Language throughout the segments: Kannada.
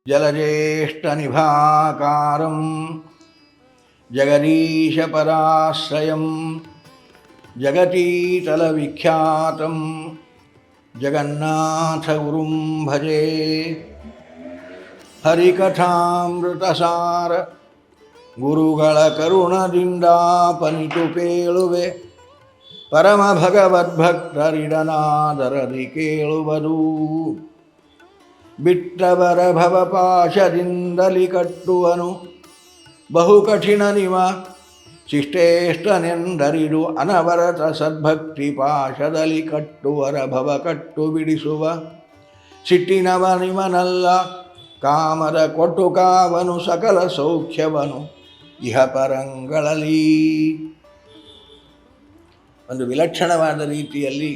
ಜಲಜ್ಯೇಷ್ಠನಿಭಾಕಾರಂ ಜಗದೀಶಪರಾಶ್ರಯಂ ಜಗತೀತಲವಿಖ್ಯಾತಂ ಜಗನ್ನಾಥಗುರುಂ ಭಜೆ. ಹರಿಕಥಾಮೃತಸಾರ ಗುರುಗಳ ಕರುಣದಿಂದಾಪನಿತು ಪೇಳುವೆ, ಪರಮ ಭಗವದ್ಭಕ್ತರಿಡನಾದರದಿ ಕೇಳುವುದು. ಬಿಟ್ಟವರ ಭವಪಾಶದಿಂದಲಿ ಕಟ್ಟುವನು ಬಹು ಕಠಿಣ ನಿವ, ಶಿಷ್ಟೇಷ್ಟನೆಂದರಿದು ಅನವರತ ಸದ್ಭಕ್ತಿ ಪಾಶದಲ್ಲಿ ಕಟ್ಟುವರ ಭವ ಕಟ್ಟು ಬಿಡಿಸುವ. ಸಿಟ್ಟಿನವ ನಿಮನಲ್ಲ ಕಾಮದ ಕೊಟ್ಟು ಕಾವನು ಸಕಲ ಸೌಖ್ಯವನು ಇಹ ಪರಂಗಳಲ್ಲಿ. ಒಂದು ವಿಲಕ್ಷಣವಾದ ರೀತಿಯಲ್ಲಿ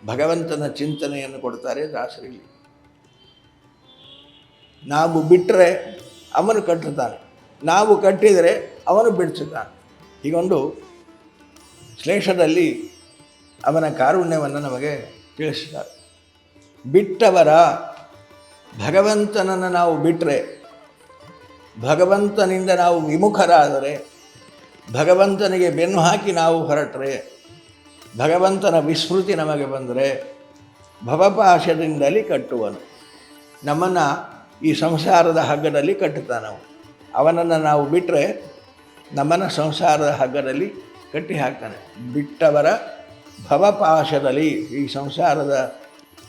ಭಗವಂತನ ಚಿಂತನೆಯನ್ನು ಕೊಡ್ತಾರೆ ದಾಸರಲ್ಲಿ. ನಾವು ಬಿಟ್ಟರೆ ಅವನು ಕಟ್ಟುತ್ತಾನೆ, ನಾವು ಕಟ್ಟಿದರೆ ಅವನು ಬಿಡಿಸುತ್ತಾನೆ. ಹೀಗೊಂದು ಶ್ಲೇಷದಲ್ಲಿ ಅವನ ಕಾರುಣ್ಯವನ್ನು ನಮಗೆ ತಿಳಿಸಿದ್ದಾರೆ. ಬಿಟ್ಟವರ ಭಗವಂತನನ್ನು ನಾವು ಬಿಟ್ಟರೆ, ಭಗವಂತನಿಂದ ನಾವು ವಿಮುಖರಾದರೆ, ಭಗವಂತನಿಗೆ ಬೆನ್ನು ಹಾಕಿ ನಾವು ಹೊರಟರೆ, ಭಗವಂತನ ವಿಸ್ಮೃತಿ ನಮಗೆ ಬಂದರೆ ಭವಪಾಶದಿಂದಲೇ ಕಟ್ಟುವನು. ನಮ್ಮನ್ನು ಈ ಸಂಸಾರದ ಹಗ್ಗದಲ್ಲಿ ಕಟ್ಟುತ್ತಾನವು. ಅವನನ್ನು ನಾವು ಬಿಟ್ಟರೆ ನಮ್ಮನ್ನು ಸಂಸಾರದ ಹಗ್ಗದಲ್ಲಿ ಕಟ್ಟಿ ಹಾಕ್ತಾನೆ. ಬಿಟ್ಟವರ ಭವಪಾಶದಲ್ಲಿ, ಈ ಸಂಸಾರದ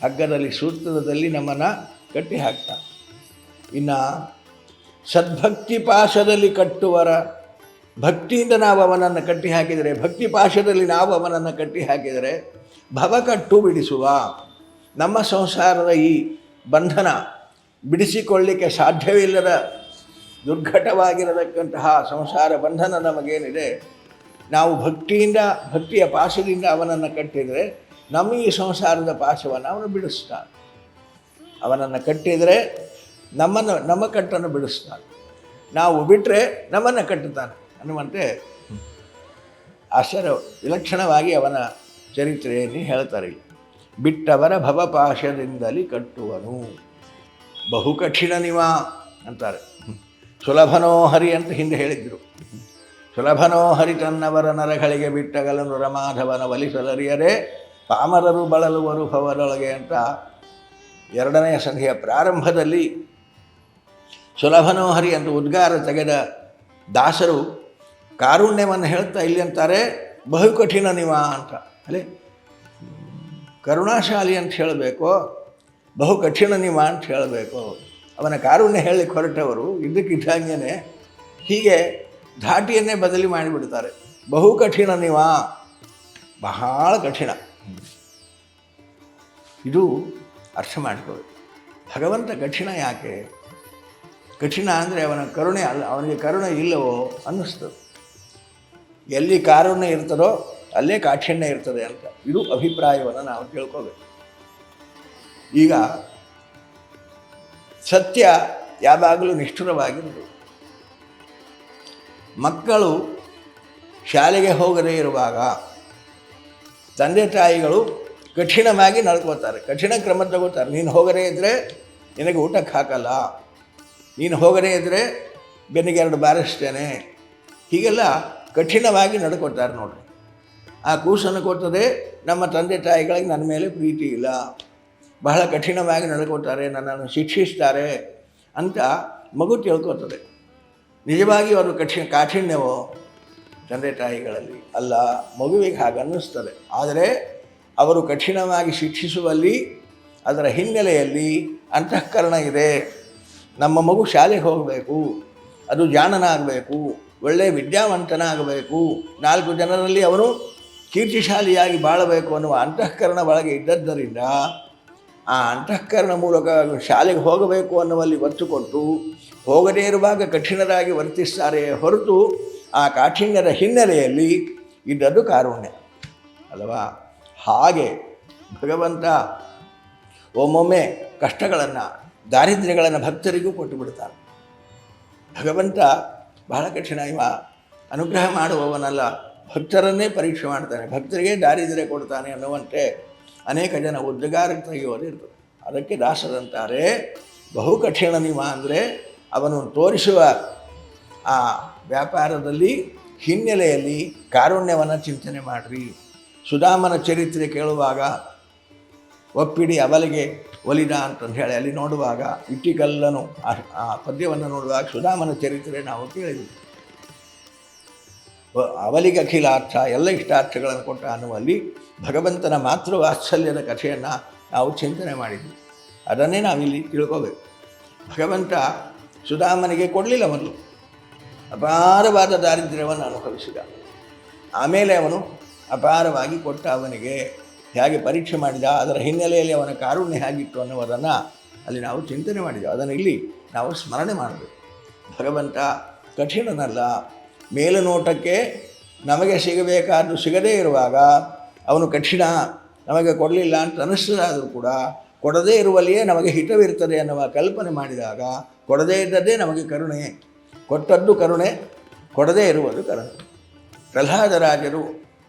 ಹಗ್ಗದಲ್ಲಿ, ಸೂತ್ರದಲ್ಲಿ ನಮ್ಮನ್ನು ಕಟ್ಟಿ ಹಾಕ್ತಾನೆ. ಇನ್ನು ಸದ್ಭಕ್ತಿ ಪಾಶದಲ್ಲಿ ಕಟ್ಟುವರ, ಭಕ್ತಿಯಿಂದ ನಾವು ಅವನನ್ನು ಕಟ್ಟಿ ಹಾಕಿದರೆ, ಭಕ್ತಿ ಪಾಶದಲ್ಲಿ ನಾವು ಅವನನ್ನು ಕಟ್ಟಿ ಹಾಕಿದರೆ ಭವ ಕಟ್ಟು ಬಿಡಿಸುವ. ನಮ್ಮ ಸಂಸಾರದ ಈ ಬಂಧನ ಬಿಡಿಸಿಕೊಳ್ಳಲಿಕ್ಕೆ ಸಾಧ್ಯವಿಲ್ಲದ ದುರ್ಘಟವಾಗಿರತಕ್ಕಂತಹ ಸಂಸಾರ ಬಂಧನ ನಮಗೇನಿದೆ, ನಾವು ಭಕ್ತಿಯ ಪಾಶದಿಂದ ಅವನನ್ನು ಕಟ್ಟಿದರೆ ನಮ್ಮ ಈ ಸಂಸಾರದ ಪಾಶವನ್ನು ಅವನು ಬಿಡಿಸ್ತಾನೆ. ಅವನನ್ನು ಕಟ್ಟಿದರೆ ನಮ್ಮ ಕಟ್ಟನ್ನು ಬಿಡಿಸ್ತಾನೆ, ನಾವು ಬಿಟ್ಟರೆ ನಮ್ಮನ್ನು ಕಟ್ಟುತ್ತಾನೆ ಅನ್ನುವಂತೆ ಆಶ್ಚರ್ಯ ವಿಲಕ್ಷಣವಾಗಿ ಅವನ ಚರಿತ್ರೆಯನ್ನು ಹೇಳ್ತಾರೆ. ಬಿಟ್ಟವರ ಭವಪಾಶದಿಂದಲೇ ಕಟ್ಟುವನು ಬಹು ಕಠಿಣ ನಿವ ಅಂತಾರೆ. ಸುಲಭನೋ ಹರಿ ಅಂತ ಹಿಂದೆ ಹೇಳಿದ್ರು. ಸುಲಭನೋ ಹರಿ ತನ್ನವರ ನರಗಳಿಗೆ ಬಿಟ್ಟಗಲನು ರಮಾಧವನ ಒಲಿಸಲರಿಯರೆ ಪಾಮರರು ಬಳಲುವರು ಭವರೊಳಗೆ ಅಂತ ಎರಡನೆಯ ಸಂಧಿಯ ಪ್ರಾರಂಭದಲ್ಲಿ ಸುಲಭನೋ ಹರಿ ಅಂತ ಉದ್ಗಾರ ತೆಗೆದ ದಾಸರು ಕಾರುಣ್ಯವನ್ನು ಹೇಳ್ತಾ ಇಲ್ಲಿ ಅಂತಾರೆ ಬಹು ಕಠಿಣ ನಿವ ಅಂತ. ಅಲ್ಲೇ ಕರುಣಾಶಾಲಿ ಅಂತ ಹೇಳಬೇಕು, ಬಹು ಕಠಿಣ ನಿವ ಅಂತ ಹೇಳಬೇಕು. ಅವನ ಕಾರುಣ್ಯ ಹೇಳಲಿಕ್ಕೆ ಹೊರಟವರು ಇದ್ದಕ್ಕಿದ್ದಂಗೆ ಹೀಗೆ ಧಾಟಿಯನ್ನೇ ಬದಲಿ ಮಾಡಿಬಿಡ್ತಾರೆ. ಬಹು ಕಠಿಣ ನಿವ, ಬಹಳ ಕಠಿಣ. ಇದು ಅರ್ಥ ಮಾಡಿಕೊಳ್ಳಿ. ಭಗವಂತ ಕಠಿಣ ಯಾಕೆ? ಕಠಿಣ ಅಂದರೆ ಅವನ ಕರುಣೆ ಅಲ್ಲ, ಅವನಿಗೆ ಕರುಣೆ ಇಲ್ಲವೋ ಅನ್ನಿಸ್ತದೆ. ಎಲ್ಲಿ ಕಾರುಣ್ಯ ಇರ್ತದೋ ಅಲ್ಲೇ ಕಾಠಿಣ್ಯ ಇರ್ತದೆ ಅಂತ ಇದು ಅಭಿಪ್ರಾಯವನ್ನು ನಾವು ತಿಳ್ಕೋಬೇಕು. ಈಗ ಸತ್ಯ ಯಾವಾಗಲೂ ನಿಷ್ಠುರವಾಗಿರುವುದು. ಮಕ್ಕಳು ಶಾಲೆಗೆ ಹೋಗದೇ ಇರುವಾಗ ತಂದೆ ತಾಯಿಗಳು ಕಠಿಣವಾಗಿ ನಡ್ಕೋತಾರೆ, ಕಠಿಣ ಕ್ರಮ ತಗೋತಾರೆ. ನೀನು ಹೋಗದೇ ಇದ್ದರೆ ನಿನಗೆ ಊಟಕ್ಕೆ ಹಾಕಲ್ಲ, ನೀನು ಹೋಗದೇ ಇದ್ದರೆ ಬೆನ್ನಿಗೆ 2 ಬಾರಿಸ್ತೇನೆ, ಹೀಗೆಲ್ಲ ಕಠಿಣವಾಗಿ ನಡ್ಕೋತಾರೆ. ನೋಡ್ರಿ, ಆ ಕೂಸನ್ನು ಕೊಟ್ಟದೆ ನಮ್ಮ ತಂದೆ ತಾಯಿಗಳಿಗೆ ನನ್ನ ಮೇಲೆ ಪ್ರೀತಿ ಇಲ್ಲ, ಬಹಳ ಕಠಿಣವಾಗಿ ನಡ್ಕೋತಾರೆ, ನನ್ನನ್ನು ಶಿಕ್ಷಿಸ್ತಾರೆ ಅಂತ ಮಗು ತಿಳ್ಕೊತದೆ. ನಿಜವಾಗಿ ಅವರು ಕಾಠಿಣ್ಯವೋ ತಂದೆ ತಾಯಿಗಳಲ್ಲಿ ಅಲ್ಲ, ಮಗುವಿಗೆ ಹಾಗೆ ಅನ್ನಿಸ್ತದೆ. ಆದರೆ ಅವರು ಕಠಿಣವಾಗಿ ಶಿಕ್ಷಿಸುವಲ್ಲಿ ಅದರ ಹಿನ್ನೆಲೆಯಲ್ಲಿ ಅಂತಃಕರಣ ಇದೆ. ನಮ್ಮ ಮಗು ಶಾಲೆಗೆ ಹೋಗಬೇಕು, ಅದು ಜಾಣನಾಗಬೇಕು, ಒಳ್ಳೆಯ ವಿದ್ಯಾವಂತನಾಗಬೇಕು, 4 ಜನರಲ್ಲಿ ಅವನು ಕೀರ್ತಿಶಾಲಿಯಾಗಿ ಬಾಳಬೇಕು ಅನ್ನುವ ಅಂತಃಕರಣ ಒಳಗೆ ಇದ್ದದ್ದರಿಂದ ಆ ಅಂತಃಕರಣ ಮೂಲಕ ಶಾಲೆಗೆ ಹೋಗಬೇಕು ಅನ್ನುವಲ್ಲಿ ಒತ್ತು ಕೊಟ್ಟು ಹೋಗದೇ ಇರುವಾಗ ಕಠಿಣರಾಗಿ ವರ್ತಿಸ್ತಾರೆ ಹೊರತು ಆ ಕಾಠಿಣ್ಯದ ಹಿನ್ನೆಲೆಯಲ್ಲಿ ಇದ್ದದ್ದು ಕಾರುಣ್ಯ ಅಲ್ಲವಾ? ಹಾಗೆ ಭಗವಂತ ಒಮ್ಮೊಮ್ಮೆ ಕಷ್ಟಗಳನ್ನು, ದಾರಿದ್ರ್ಯಗಳನ್ನು ಭಕ್ತರಿಗೂ ಕೊಟ್ಟು ಬಿಡ್ತಾನೆ. ಭಗವಂತ ಬಹಳ ಕಠಿಣ, ಇವ ಅನುಗ್ರಹ ಮಾಡುವವನಲ್ಲ, ಭಕ್ತರನ್ನೇ ಪರೀಕ್ಷೆ ಮಾಡ್ತಾನೆ, ಭಕ್ತರಿಗೆ ದಾರಿದ್ರ್ಯ ಕೊಡ್ತಾನೆ ಅನ್ನುವಂತೆ ಅನೇಕ ಜನ ಉದ್ಗಾರ ತೆಗೆಯೋದು ಇರ್ತದೆ. ಅದಕ್ಕೆ ದಾಸರಂತಾರೆ ಬಹು ಕಠಿಣ ನಿವ ಅಂದರೆ ಅವನು ತೋರಿಸುವ ಆ ವ್ಯಾಪಾರದಲ್ಲಿ ಹಿನ್ನೆಲೆಯಲ್ಲಿ ಕಾರುಣ್ಯವನ್ನು ಚಿಂತನೆ ಮಾಡಿರಿ. ಸುಧಾಮನ ಚರಿತ್ರೆ ಕೇಳುವಾಗ ಒಪ್ಪಿಡಿ ಅವಲಿಗೆ ಒಲಿದ ಅಂತಂದು ಹೇಳಿ ಅಲ್ಲಿ ನೋಡುವಾಗ ಇಟ್ಟಿಕಲ್ಲನು ಆ ಪದ್ಯವನ್ನು ನೋಡುವಾಗ ಸುಧಾಮನ ಚರಿತ್ರೆ ನಾವು ಕೇಳಿದ್ವಿ. ಅವಲಿಗೆ ಅಖಿಲಾರ್ಥ ಎಲ್ಲ ಇಷ್ಟಾರ್ಥಗಳನ್ನು ಕೊಟ್ಟ ಅನ್ನುವಲ್ಲಿ ಭಗವಂತನ ಮಾತೃವಾತ್ಸಲ್ಯದ ಕಥೆಯನ್ನು ನಾವು ಚಿಂತನೆ ಮಾಡಿದ್ವಿ. ಅದನ್ನೇ ನಾವಿಲ್ಲಿ ತಿಳ್ಕೋಬೇಕು. ಭಗವಂತ ಸುಧಾಮನಿಗೆ ಕೊಡಲಿಲ್ಲ, ಮೊದಲು ಅಪಾರವಾದ ದಾರಿದ್ರ್ಯವನ್ನು ಅನುಭವಿಸಿದ. ಆಮೇಲೆ ಅವನು ಅಪಾರವಾಗಿ ಕೊಟ್ಟ. ಅವನಿಗೆ ಹೇಗೆ ಪರೀಕ್ಷೆ ಮಾಡಿದ, ಅದರ ಹಿನ್ನೆಲೆಯಲ್ಲಿ ಅವನ ಕಾರುಣ್ಯ ಹೇಗಿತ್ತು ಅನ್ನುವುದನ್ನು ಅಲ್ಲಿ ನಾವು ಚಿಂತನೆ ಮಾಡಿದೆವು. ಅದನ್ನು ಇಲ್ಲಿ ನಾವು ಸ್ಮರಣೆ ಮಾಡಬೇಕು. ಭಗವಂತ ಕಠಿಣನಲ್ಲ. ಮೇಲುನೋಟಕ್ಕೆ ನಮಗೆ ಸಿಗಬೇಕಾದ್ದು ಸಿಗದೇ ಇರುವಾಗ ಅವನು ಕಠಿಣ, ನಮಗೆ ಕೊಡಲಿಲ್ಲ ಅಂತ ಅನ್ನಿಸ್ತದಾದರೂ ಕೂಡ ಕೊಡದೇ ಇರುವಲ್ಲಿಯೇ ನಮಗೆ ಹಿತವಿರ್ತದೆ ಅನ್ನುವ ಕಲ್ಪನೆ ಮಾಡಿದಾಗ ಕೊಡದೇ ಇದ್ದದ್ದೇ ನಮಗೆ ಕರುಣೆ, ಕೊಟ್ಟದ್ದು ಕರುಣೆ, ಕೊಡದೇ ಇರುವುದು ಕರುಣೆ. ಪ್ರಹ್ಲಾದರಾಜರು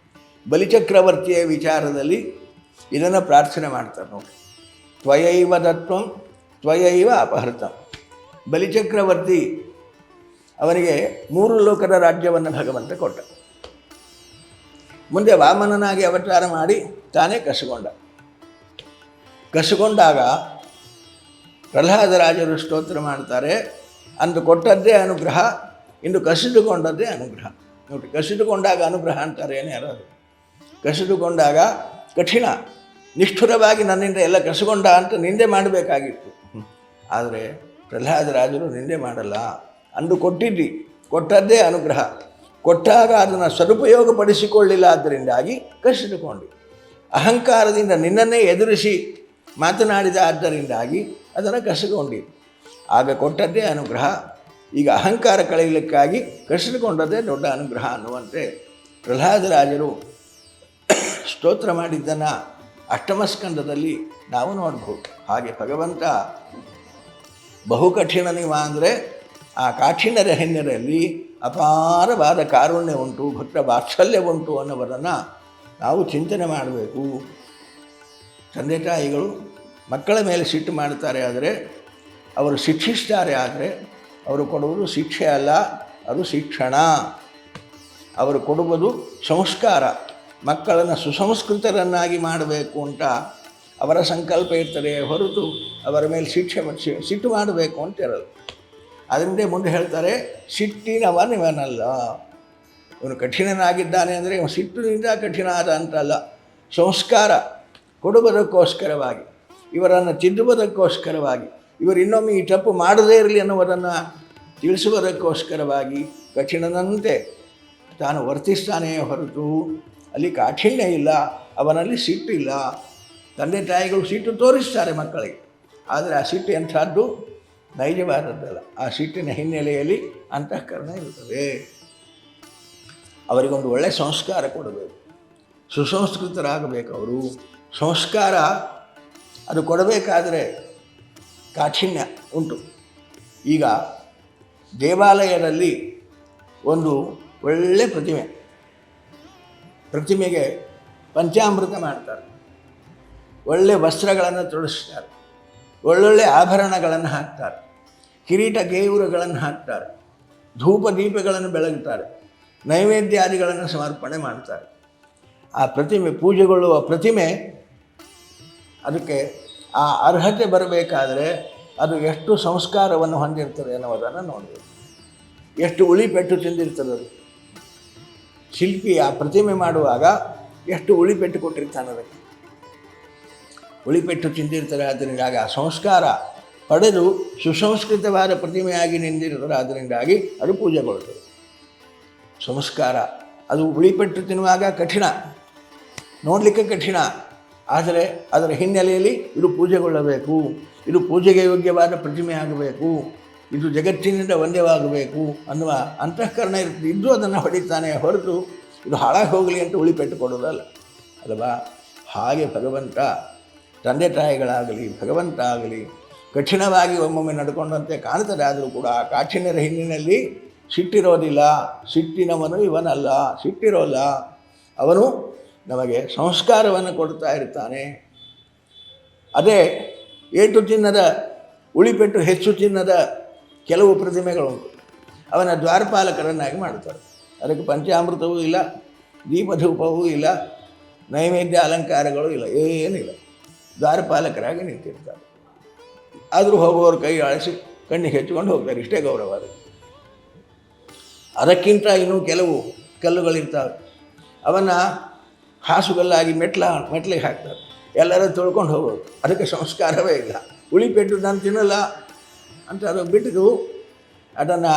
ಬಲಿಚಕ್ರವರ್ತಿಯ ವಿಚಾರದಲ್ಲಿ ಇದನ್ನು ಪ್ರಾರ್ಥನೆ ಮಾಡ್ತಾರೆ ನೋಡಿ. ತ್ವಯೈವ ದತ್ವಂ ತ್ವಯೈವ ಅಪಹೃತಂ. ಬಲಿಚಕ್ರವರ್ತಿ ಅವನಿಗೆ 3 ಲೋಕದ ರಾಜ್ಯವನ್ನು ಭಗವಂತ ಕೊಟ್ಟ. ಮುಂದೆ ವಾಮನನಾಗಿ ಅವತಾರ ಮಾಡಿ ತಾನೇ ಕಸಗೊಂಡಾಗ ಪ್ರಹ್ಲಾದರಾಜರು ಸ್ತೋತ್ರ ಮಾಡ್ತಾರೆ, ಅಂದು ಕೊಟ್ಟದ್ದೇ ಅನುಗ್ರಹ, ಇಂದು ಕಸಿದುಕೊಂಡದ್ದೇ ಅನುಗ್ರಹ. ನೋಡಿ, ಕಸಿದುಕೊಂಡಾಗ ಅನುಗ್ರಹ ಅಂತಾರೆ ಏನು ಯಾರು. ಕಸಿದುಕೊಂಡಾಗ ಕಠಿಣ, ನಿಷ್ಠುರವಾಗಿ ನನ್ನಿಂದ ಎಲ್ಲ ಕಸಗೊಂಡ ಅಂತ ನಿಂದೆ ಮಾಡಬೇಕಾಗಿತ್ತು. ಆದರೆ ಪ್ರಹ್ಲಾದರಾಜರು ನಿಂದೆ ಮಾಡಲ್ಲ. ಅಂದು ಕೊಟ್ಟದ್ದೇ ಅನುಗ್ರಹ. ಕೊಟ್ಟಾಗ ಅದನ್ನು ಸದುಪಯೋಗಪಡಿಸಿಕೊಳ್ಳಿಲ್ಲ, ಆದ್ದರಿಂದಾಗಿ ಕಸಿದುಕೊಂಡು ಅಹಂಕಾರದಿಂದ ನಿನ್ನನ್ನೇ ಎದುರಿಸಿ ಮಾತನಾಡಿದ, ಆದ್ದರಿಂದಾಗಿ ಅದನ್ನು ಕಸಿದುಕೊಂಡಿ. ಆಗ ಕೊಟ್ಟದ್ದೇ ಅನುಗ್ರಹ, ಈಗ ಅಹಂಕಾರ ಕಳೆಯಲಿಕ್ಕಾಗಿ ಕಸಿದುಕೊಂಡದ್ದೇ ದೊಡ್ಡ ಅನುಗ್ರಹ ಅನ್ನುವಂತೆ ಪ್ರಹ್ಲಾದರಾಜರು ಸ್ತೋತ್ರ ಮಾಡಿದ್ದನ್ನು ಅಷ್ಟಮಸ್ಕಂದದಲ್ಲಿ ನಾವು ನೋಡ್ಬೋದು. ಹಾಗೆ ಭಗವಂತ ಬಹು ಕಠಿಣ ನಿವ ಅಂದರೆ ಆ ಕಾಠಿಣ್ಯದ ಹಿನ್ನೆಲೆಯಲ್ಲಿ ಅಪಾರವಾದ ಕಾರುಣ್ಯ ಉಂಟು, ಭಕ್ತ ವಾತ್ಸಲ್ಯ ಉಂಟು ಅನ್ನೋದನ್ನು ನಾವು ಚಿಂತನೆ ಮಾಡಬೇಕು. ತಂದೆ ತಾಯಿಗಳು ಮಕ್ಕಳ ಮೇಲೆ ಸಿಟ್ಟು ಮಾಡ್ತಾರೆ, ಆದರೆ ಅವರು ಶಿಕ್ಷಿಸ್ತಾರೆ, ಆದರೆ ಅವರು ಕೊಡುವುದು ಶಿಕ್ಷೆ ಅಲ್ಲ, ಅದು ಶಿಕ್ಷಣ. ಅವರು ಕೊಡುವುದು ಸಂಸ್ಕಾರ. ಮಕ್ಕಳನ್ನು ಸುಸಂಸ್ಕೃತರನ್ನಾಗಿ ಮಾಡಬೇಕು ಅಂತ ಅವರ ಸಂಕಲ್ಪ ಇರ್ತದೆ ಹೊರತು ಅವರ ಮೇಲೆ ಸಿಟ್ಟು ಮಾಡಬೇಕು ಅಂತ ಇರಲ್ಲ. ಅದರಿಂದ ಮುಂದೆ ಹೇಳ್ತಾರೆ, ಸಿಟ್ಟಿನವನಿವನಲ್ಲ. ಇವನು ಕಠಿಣನಾಗಿದ್ದಾನೆ ಅಂದರೆ ಇವನು ಸಿಟ್ಟಿನಿಂದ ಕಠಿಣ ಆದ ಅಂತಲ್ಲ. ಸಂಸ್ಕಾರ ಕೊಡುವುದಕ್ಕೋಸ್ಕರವಾಗಿ, ಇವರನ್ನು ತಿದ್ದುವುದಕ್ಕೋಸ್ಕರವಾಗಿ, ಇವರು ಇನ್ನೊಮ್ಮೆ ಈ ತಪ್ಪು ಮಾಡದೇ ಇರಲಿ ಅನ್ನುವುದನ್ನು ತಿಳಿಸುವುದಕ್ಕೋಸ್ಕರವಾಗಿ ಕಠಿಣನಂತೆ ತಾನು ವರ್ತಿಸ್ತಾನೆಯೇ ಹೊರತು ಅಲ್ಲಿ ಕಾಠಿಣ್ಯ ಇಲ್ಲ, ಅವನಲ್ಲಿ ಸಿಟ್ಟಿಲ್ಲ. ತಂದೆ ತಾಯಿಗಳು ಸಿಟ್ಟು ತೋರಿಸ್ತಾರೆ ಮಕ್ಕಳಿಗೆ, ಆದರೆ ಆ ಸಿಟ್ಟು ಎಂಥದ್ದು ನೈಜವಾದದ್ದಲ್ಲ. ಆ ಸಿಟ್ಟಿನ ಹಿನ್ನೆಲೆಯಲ್ಲಿ ಅಂತಃಕರಣ ಇರುತ್ತದೆ. ಅವರಿಗೊಂದು ಒಳ್ಳೆಯ ಸಂಸ್ಕಾರ ಕೊಡಬೇಕು, ಸುಸಂಸ್ಕೃತರಾಗಬೇಕು. ಅವರು ಸಂಸ್ಕಾರ ಅದು ಕೊಡಬೇಕಾದರೆ ಕಾಠಿಣ್ಯ ಉಂಟು. ಈಗ ದೇವಾಲಯದಲ್ಲಿ ಒಂದು ಒಳ್ಳೆಯ ಪ್ರತಿಮೆಗೆ ಪಂಚಾಮೃತ ಮಾಡ್ತಾರೆ, ಒಳ್ಳೆಯ ವಸ್ತ್ರಗಳನ್ನು ತೊಡಿಸ್ತಾರೆ, ಒಳ್ಳೊಳ್ಳೆ ಆಭರಣಗಳನ್ನು ಹಾಕ್ತಾರೆ, ಕಿರೀಟ ಕೇಯೂರಗಳನ್ನು ಹಾಕ್ತಾರೆ, ಧೂಪ ದೀಪಗಳನ್ನು ಬೆಳಗುತ್ತಾರೆ, ನೈವೇದ್ಯಾದಿಗಳನ್ನು ಸಮರ್ಪಣೆ ಮಾಡ್ತಾರೆ. ಆ ಪ್ರತಿಮೆ ಪೂಜೆಗೊಳ್ಳುವ ಪ್ರತಿಮೆ, ಅದಕ್ಕೆ ಆ ಅರ್ಹತೆ ಬರಬೇಕಾದರೆ ಅದು ಎಷ್ಟು ಸಂಸ್ಕಾರವನ್ನು ಹೊಂದಿರ್ತದೆ ಅನ್ನೋದನ್ನು ನೋಡಬೇಕು. ಎಷ್ಟು ಉಳಿಪೆಟ್ಟು ತಿಂದಿರ್ತದೆ ಅದು. ಶಿಲ್ಪಿ ಆ ಪ್ರತಿಮೆ ಮಾಡುವಾಗ ಎಷ್ಟು ಉಳಿಪೆಟ್ಟು ಕೊಟ್ಟಿರ್ತಾನೆ ಅದಕ್ಕೆ. ಉಳಿಪೆಟ್ಟು ತಿಂದಿರ್ತಾರೆ, ಅದರಿಂದಾಗಿ ಆ ಸಂಸ್ಕಾರ ಪಡೆದು ಸುಸಂಸ್ಕೃತವಾದ ಪ್ರತಿಮೆಯಾಗಿ ನಿಂದಿರ್ತಾರೆ, ಅದರಿಂದಾಗಿ ಅದು ಪೂಜೆಗೊಳ್ಳುತ್ತದೆ. ಸಂಸ್ಕಾರ ಅದು ಉಳಿಪೆಟ್ಟು ತಿನ್ನುವಾಗ ಕಠಿಣ, ನೋಡಲಿಕ್ಕೆ ಕಠಿಣ, ಆದರೆ ಅದರ ಹಿನ್ನೆಲೆಯಲ್ಲಿ ಇದು ಪೂಜೆಗೊಳ್ಳಬೇಕು, ಇದು ಪೂಜೆಗೆ ಯೋಗ್ಯವಾದ ಪ್ರತಿಮೆ ಆಗಬೇಕು, ಇದು ಜಗತ್ತಿನಿಂದ ಒಂದೇವಾಗಬೇಕು ಅನ್ನುವ ಅಂತಃಕರಣ ಇದ್ದು ಅದನ್ನು ಹೊಡಿತಾನೆ ಹೊರತು ಇದು ಹಾಳಾಗಿ ಹೋಗಲಿ ಅಂತ ಉಳಿಪೆಟ್ಟು ಕೊಡೋದಲ್ಲ ಅಲ್ವಾ. ಹಾಗೆ ಭಗವಂತ ತಂದೆ ತಾಯಿಗಳಾಗಲಿ ಭಗವಂತ ಆಗಲಿ ಕಠಿಣವಾಗಿ ಒಮ್ಮೊಮ್ಮೆ ನಡ್ಕೊಂಡಂತೆ ಕಾಣ್ತದೆ. ಆದರೂ ಕೂಡ ಆ ಕಾಠಿಣ್ಯದ ಹಿನ್ನೆಲೆಯಲ್ಲಿ ಸಿಟ್ಟಿರೋದಿಲ್ಲ. ಸಿಟ್ಟಿನವನು ಇವನಲ್ಲ, ಸಿಟ್ಟಿರೋಲ್ಲ. ಅವನು ನಮಗೆ ಸಂಸ್ಕಾರವನ್ನು ಕೊಡ್ತಾ ಇರ್ತಾನೆ. ಅದೇ ಏಟು ಚಿನ್ನದ ಉಳಿಪೆಟ್ಟು ಹೆಚ್ಚು ಚಿನ್ನದ ಕೆಲವು ಪ್ರತಿಮೆಗಳುಂಟು. ಅವನ ದ್ವಾರಪಾಲಕರನ್ನಾಗಿ ಮಾಡುತ್ತಾರೆ. ಅದಕ್ಕೆ ಪಂಚಾಮೃತವೂ ಇಲ್ಲ, ದೀಪಧೂಪವೂ ಇಲ್ಲ, ನೈವೇದ್ಯ ಅಲಂಕಾರಗಳು ಇಲ್ಲ, ಏನಿಲ್ಲ. ದ್ವಾರಪಾಲಕರಾಗಿ ನಿಂತಿರ್ತಾರೆ. ಆದರೂ ಹೋಗುವವರು ಕೈ ಆಳಿಸಿ ಕಣ್ಣಿಗೆ ಹಚ್ಚಿಕೊಂಡು ಹೋಗ್ತಾರೆ. ಇಷ್ಟೇ ಗೌರವ. ಅದಕ್ಕಿಂತ ಇನ್ನೂ ಕೆಲವು ಕಲ್ಲುಗಳಿರ್ತಾವೆ. ಅವನ್ನು ಹಾಸುಗಲ್ಲಾಗಿ ಮೆಟ್ಲಿಗೆ ಹಾಕ್ತಾರೆ. ಎಲ್ಲರೂ ತೊಳ್ಕೊಂಡು ಹೋಗೋದು. ಅದಕ್ಕೆ ಸಂಸ್ಕಾರವೇ ಇಲ್ಲ. ಉಳಿಪೆಟ್ಟು ನಾನು ತಿನ್ನಲ್ಲ ಅಂತ ಅದು ಬಿಟ್ಟು ಅದನ್ನು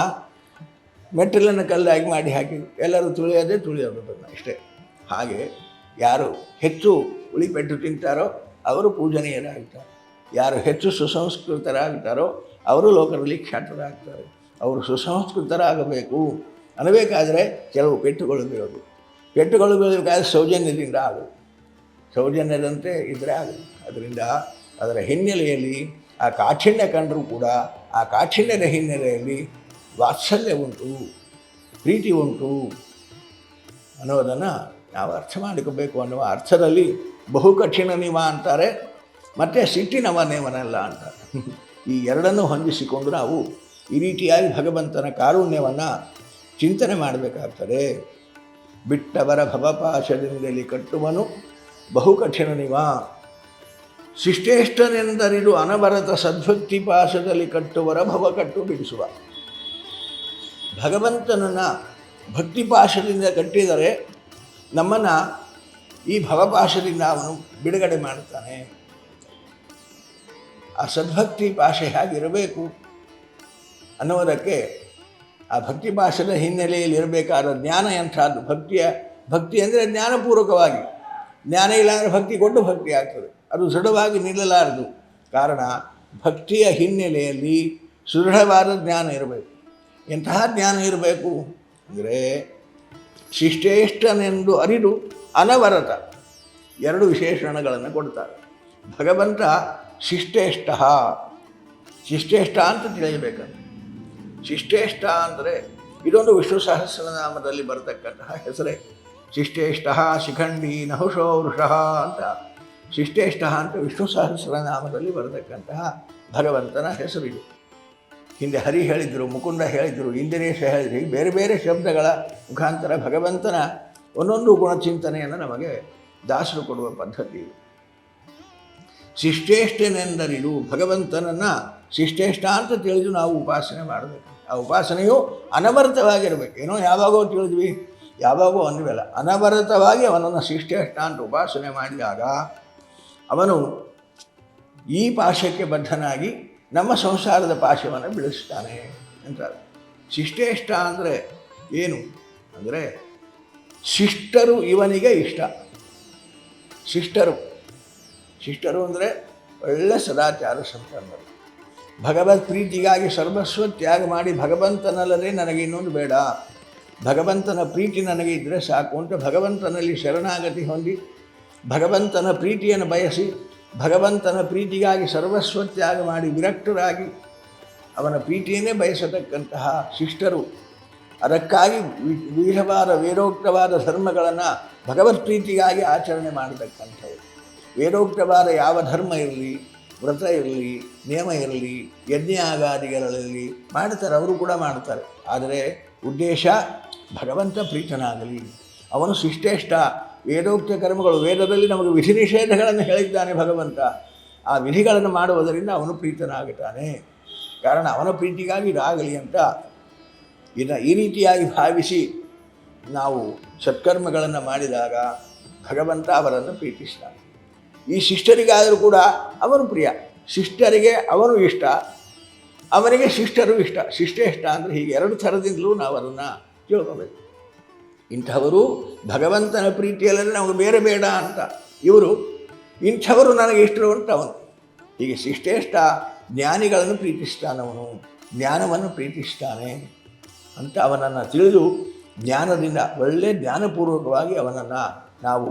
ಮೆಟ್ಟಿಲನ್ನು ಕಲ್ಲಾಗಿ ಮಾಡಿ ಹಾಕಿ ಎಲ್ಲರೂ ತುಳಿಯೋದು ಇಷ್ಟೇ. ಹಾಗೆ ಯಾರು ಹೆಚ್ಚು ಉಳಿಪೆಟ್ಟು ತಿಂತಾರೋ ಅವರು ಪೂಜನೀಯರಾಗ್ತಾರೆ. ಯಾರು ಹೆಚ್ಚು ಸುಸಂಸ್ಕೃತರಾಗ್ತಾರೋ ಅವರು ಲೋಕದಲ್ಲಿ ಖ್ಯಾತರಾಗ್ತಾರೆ. ಅವರು ಸುಸಂಸ್ಕೃತರಾಗಬೇಕು ಅನ್ನಬೇಕಾದರೆ ಕೆಲವು ಪೆಟ್ಟುಗಳು ಬೀಳೋದು. ಪೆಟ್ಟುಗಳು ಬೀಳಬೇಕಾದ್ರೆ ಸೌಜನ್ಯದಿಂದ ಆಗೋದು. ಸೌಜನ್ಯದಂತೆ ಇದ್ದರೆ ಆಗೋದು. ಅದರಿಂದ ಅದರ ಹಿನ್ನೆಲೆಯಲ್ಲಿ ಆ ಕಾಠಿಣ್ಯ ಕಂಡರೂ ಕೂಡ ಆ ಕಾಠಿಣ್ಯದ ಹಿನ್ನೆಲೆಯಲ್ಲಿ ವಾತ್ಸಲ್ಯ ಉಂಟು, ಪ್ರೀತಿ ಉಂಟು ಅನ್ನೋದನ್ನು ನಾವು ಅರ್ಥ ಮಾಡಿಕೋಬೇಕು. ಅನ್ನುವ ಅರ್ಥದಲ್ಲಿ ಬಹು ಕಠಿಣ ನಿವ ಅಂತಾರೆ, ಮತ್ತು ಸಿಟ್ಟಿನವನೇವನಲ್ಲ ಅಂತಾರೆ. ಈ ಎರಡನ್ನೂ ಹೊಂದಿಸಿಕೊಂಡು ನಾವು ಈ ರೀತಿಯಾಗಿ ಭಗವಂತನ ಕಾರುಣ್ಯವನ್ನು ಚಿಂತನೆ ಮಾಡಬೇಕಾಗ್ತದೆ. ಬಿಟ್ಟವರ ಭವಪಾಶದಿಂದಲಿ ಕಟ್ಟುವನು ಬಹು ಕಠಿಣ ನಿವ, ಶಿಷ್ಟೇಷ್ಟನೆಂದರಿದು ಅನವರತ ಸದ್ಭಕ್ತಿ ಪಾಶದಲ್ಲಿ ಕಟ್ಟುವರ ಭವಕಟ್ಟು ಬಿಡಿಸುವ. ಭಗವಂತನನ್ನು ಭಕ್ತಿಪಾಶದಿಂದ ಕಟ್ಟಿದರೆ ನಮ್ಮನ್ನು ಈ ಭವಪಾಶದಿಂದ ಅವನು ಬಿಡುಗಡೆ ಮಾಡುತ್ತಾನೆ. ಆ ಸದ್ಭಕ್ತಿ ಪಾಶ ಹೇಗಿರಬೇಕು ಅನ್ನೋದಕ್ಕೆ ಆ ಭಕ್ತಿ ಪಾಶದ ಹಿನ್ನೆಲೆಯಲ್ಲಿ ಇರಬೇಕಾದ ಜ್ಞಾನ ಎಂಥದ್ದು. ಭಕ್ತಿ ಅಂದರೆ ಜ್ಞಾನಪೂರ್ವಕವಾಗಿ. ಜ್ಞಾನ ಇಲ್ಲ ಅಂದರೆ ಭಕ್ತಿ ಕೊಟ್ಟು ಭಕ್ತಿ ಆಗ್ತದೆ. ಅದು ದೃಢವಾಗಿ ನಿಲ್ಲಲಾರದು. ಕಾರಣ ಭಕ್ತಿಯ ಹಿನ್ನೆಲೆಯಲ್ಲಿ ಸುದೃಢವಾದ ಜ್ಞಾನ ಇರಬೇಕು. ಎಂತಹ ಜ್ಞಾನ ಇರಬೇಕು ಅಂದರೆ ಶಿಷ್ಟೇಷ್ಟನೆಂದು ಅರಿದು ಅನವರತ ಎರಡು ವಿಶೇಷಣಗಳನ್ನು ಕೊಡ್ತಾರೆ. ಭಗವಂತ ಶಿಷ್ಟೇಷ್ಟ ಅಂತ ತಿಳಿಯಬೇಕಂತ. ಶಿಷ್ಟೇಷ್ಟ ಅಂದರೆ ಇದೊಂದು ವಿಷ್ಣು ಸಹಸ್ರನಾಮದಲ್ಲಿ ಬರತಕ್ಕಂತಹ ಹೆಸರೇ. ಶಿಷ್ಟೇಷ್ಟ ಶಿಖಂಡಿ ನಹುಷೋ ವೃಷಃ ಅಂತ ಶಿಷ್ಟೇಷ್ಟ ಅಂತ ವಿಷ್ಣು ಸಹಸ್ರನಾಮದಲ್ಲಿ ಬರತಕ್ಕಂತಹ ಭಗವಂತನ ಹೆಸರಿದೆ. ಹಿಂದೆ ಹರಿ ಹೇಳಿದರು, ಮುಕುಂದ ಹೇಳಿದರು, ಇಂದಿರೇಶ ಹೇಳಿದರು. ಈ ಬೇರೆ ಬೇರೆ ಶಬ್ದಗಳ ಮುಖಾಂತರ ಭಗವಂತನ ಒಂದೊಂದು ಗುಣಚಿಂತನೆಯನ್ನು ನಮಗೆ ದಾಸರು ಕೊಡುವ ಪದ್ಧತಿ. ಶಿಷ್ಟೇಷ್ಟನೆಂದರಿದು ಭಗವಂತನನ್ನು ಶಿಷ್ಟೇಷ್ಟ ಅಂತ ತಿಳಿದು ನಾವು ಉಪಾಸನೆ ಮಾಡಬೇಕು. ಆ ಉಪಾಸನೆಯು ಅನವರತವಾಗಿರಬೇಕು. ಏನೋ ಯಾವಾಗೋ ತಿಳಿದ್ವಿ, ಯಾವಾಗೋ ಅಂದ್ವಲ್ಲ, ಅನವರತವಾಗಿ ಅವನನ್ನು ಶಿಷ್ಟೇಷ್ಟ ಅಂತ ಉಪಾಸನೆ ಮಾಡಿದಾಗ ಅವನು ಈ ಪಾಶಕ್ಕೆ ಬದ್ಧನಾಗಿ ನಮ್ಮ ಸಂಸಾರದ ಪಾಶವನ್ನು ಬಿಡಿಸ್ತಾನೆ ಅಂತಾರೆ. ಶಿಷ್ಟೇಷ್ಟ ಅಂದರೆ ಏನು ಅಂದರೆ ಶಿಷ್ಟರು ಇವನಿಗೆ ಇಷ್ಟ. ಶಿಷ್ಟರು ಅಂದರೆ ಒಳ್ಳೆ ಸದಾಚಾರ ಸಂಪನ್ನರು. ಭಗವತ್ ಪ್ರೀತಿಗಾಗಿ ಸರ್ವಸ್ವ ತ್ಯಾಗ ಮಾಡಿ ಭಗವಂತನಲ್ಲದೆ ನನಗೆ ಇನ್ನೊಂದು ಬೇಡ, ಭಗವಂತನ ಪ್ರೀತಿ ನನಗೆ ಇದ್ದರೆ ಸಾಕು ಅಂತ ಭಗವಂತನಲ್ಲಿ ಶರಣಾಗತಿ ಹೊಂದಿ ಭಗವಂತನ ಪ್ರೀತಿಯನ್ನು ಬಯಸಿ ಭಗವಂತನ ಪ್ರೀತಿಗಾಗಿ ಸರ್ವಸ್ವ ತ್ಯಾಗ ಮಾಡಿ ವಿರಕ್ತರಾಗಿ ಅವನ ಪ್ರೀತಿಯನ್ನೇ ಬಯಸತಕ್ಕಂತಹ ಶಿಷ್ಟರು. ಅದಕ್ಕಾಗಿ ವಿವಿಧವಾದ ವೇದೋಕ್ತವಾದ ಧರ್ಮಗಳನ್ನು ಭಗವತ್ ಪ್ರೀತಿಗಾಗಿ ಆಚರಣೆ ಮಾಡತಕ್ಕಂಥವು. ವೇದೋಕ್ತವಾದ ಯಾವ ಧರ್ಮ ಇರಲಿ, ವ್ರತ ಇರಲಿ, ನಿಯಮ ಇರಲಿ, ಯಜ್ಞಾಗಾದಿಗಳಲ್ಲಿ ಮಾಡ್ತಾರೆ, ಅವರು ಕೂಡ ಮಾಡ್ತಾರೆ. ಆದರೆ ಉದ್ದೇಶ ಭಗವಂತ ಪ್ರೀತನಾಗಲಿ, ಅವನು ಶಿಷ್ಟೇಷ್ಟ. ವೇದೋಕ್ತ ಕರ್ಮಗಳು, ವೇದದಲ್ಲಿ ನಮಗೆ ವಿಧಿ ನಿಷೇಧಗಳನ್ನು ಹೇಳಿದ್ದಾನೆ ಭಗವಂತ. ಆ ವಿಧಿಗಳನ್ನು ಮಾಡುವುದರಿಂದ ಅವನು ಪ್ರೀತನಾಗುತ್ತಾನೆ. ಕಾರಣ ಅವನ ಪ್ರೀತಿಗಾಗಿ ಇದಾಗಲಿ ಅಂತ ಈ ರೀತಿಯಾಗಿ ಭಾವಿಸಿ ನಾವು ಸತ್ಕರ್ಮಗಳನ್ನು ಮಾಡಿದಾಗ ಭಗವಂತ ಅವರನ್ನು ಪ್ರೀತಿಸ್ತಾನೆ. ಈ ಶಿಷ್ಟರಿಗಾದರೂ ಕೂಡ ಅವನು ಪ್ರಿಯ. ಶಿಷ್ಟರಿಗೆ ಅವನು ಇಷ್ಟ, ಅವನಿಗೆ ಶಿಷ್ಟರು ಇಷ್ಟ. ಶಿಷ್ಟೇಷ್ಟ ಅಂದರೆ ಹೀಗೆ ಎರಡು ಥರದಿಂದಲೂ ನಾವು ಅದನ್ನು ತಿಳ್ಕೋಬೇಕು. ಇಂಥವರು ಭಗವಂತನ ಪ್ರೀತಿಯಲ್ಲದೆ ನಮಗೆ ಬೇರೆ ಬೇಡ ಅಂತ ಇವರು, ಇಂಥವರು ನನಗೆ ಇಷ್ಟರು ಅಂತ ಅವನು. ಹೀಗೆ ಶಿಷ್ಟೇಷ್ಟ ಜ್ಞಾನಿಗಳನ್ನು ಪ್ರೀತಿಸ್ತಾನವನು, ಜ್ಞಾನವನ್ನು ಪ್ರೀತಿಸ್ತಾನೆ ಅಂತ ಅವನನ್ನು ತಿಳಿದು ಜ್ಞಾನದಿಂದ ಒಳ್ಳೆಯ ಜ್ಞಾನಪೂರ್ವಕವಾಗಿ ಅವನನ್ನು ನಾವು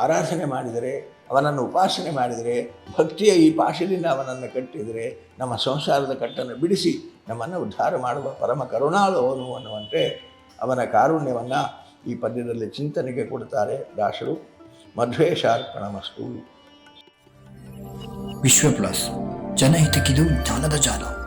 ಆರಾಧನೆ ಮಾಡಿದರೆ, ಅವನನ್ನು ಉಪಾಸನೆ ಮಾಡಿದರೆ, ಭಕ್ತಿಯ ಈ ಪಾಶದಿಂದ ಅವನನ್ನು ಕಟ್ಟಿದರೆ ನಮ್ಮ ಸಂಸಾರದ ಕಟ್ಟನ್ನು ಬಿಡಿಸಿ ನಮ್ಮನ್ನು ಉದ್ಧಾರ ಮಾಡುವ ಪರಮ ಕರುಣಾಳು ಅವನು ಅನ್ನುವಂತೆ ಅವನ ಕಾರುಣ್ಯವನ್ನು ಈ ಪದ್ಯದಲ್ಲಿ ಚಿಂತನೆಗೆ ಕೊಡ್ತಾರೆ ದಾಸರು. ಮಧ್ವೇಶಾರ್ಪಣಮಸ್ತು. ವಿಶ್ವ ಪ್ಲಸ್ ಜನಹಿತಕ್ಕಿದು ಜ್ಞಾನದ ಜಾಲ.